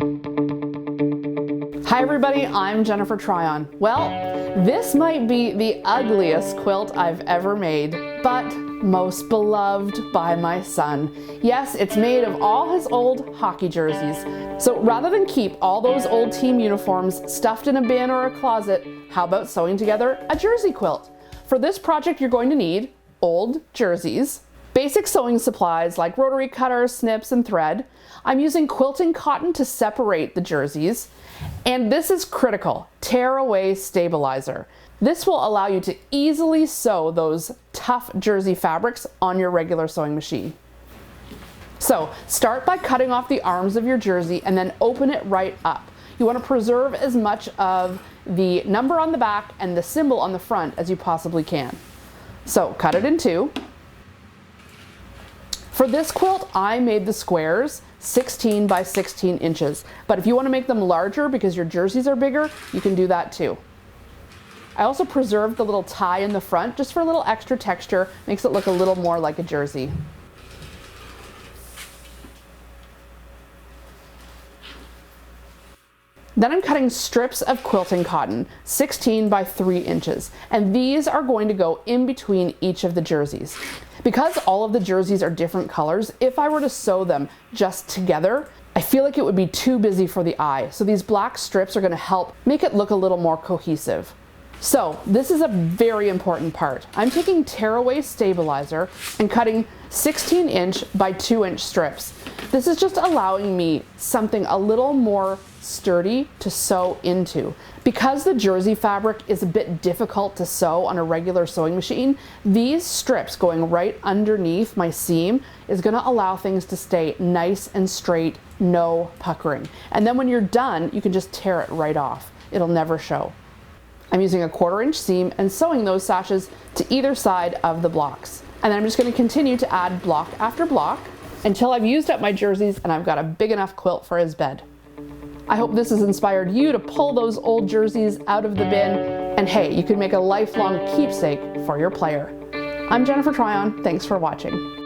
Hi everybody, I'm Jennifer Tryon. Well, this might be the ugliest quilt I've ever made, but most beloved by my son. Yes, it's made of all his old hockey jerseys. So rather than keep all those old team uniforms stuffed in a bin or a closet, how about sewing together a jersey quilt? For this project, you're going to need old jerseys, basic sewing supplies like rotary cutter, snips, and thread. I'm using quilting cotton to separate the jerseys. And this is critical, tear-away stabilizer. This will allow you to easily sew those tough jersey fabrics on your regular sewing machine. So start by cutting off the arms of your jersey and then open it right up. You want to preserve as much of the number on the back and the symbol on the front as you possibly can. So cut it in two. For this quilt, I made the squares 16 by 16 inches, but if you want to make them larger because your jerseys are bigger, you can do that too. I also preserved the little tie in the front just for a little extra texture, makes it look a little more like a jersey. Then I'm cutting strips of quilting cotton, 16 by 3 inches, and these are going to go in between each of the jerseys. Because all of the jerseys are different colors, if I were to sew them just together, I feel like it would be too busy for the eye, so these black strips are going to help make it look a little more cohesive. So this is a very important part. I'm taking tear-away stabilizer and cutting 16-inch by 2-inch strips. This is just allowing me something a little more sturdy to sew into. Because the jersey fabric is a bit difficult to sew on a regular sewing machine, these strips going right underneath my seam is going to allow things to stay nice and straight, no puckering. And then when you're done, you can just tear it right off. It'll never show. I'm using a 1/4-inch seam and sewing those sashes to either side of the blocks. And then I'm just going to continue to add block after block until I've used up my jerseys and I've got a big enough quilt for his bed. I hope this has inspired you to pull those old jerseys out of the bin, and hey, you can make a lifelong keepsake for your player. I'm Jennifer Tryon, thanks for watching.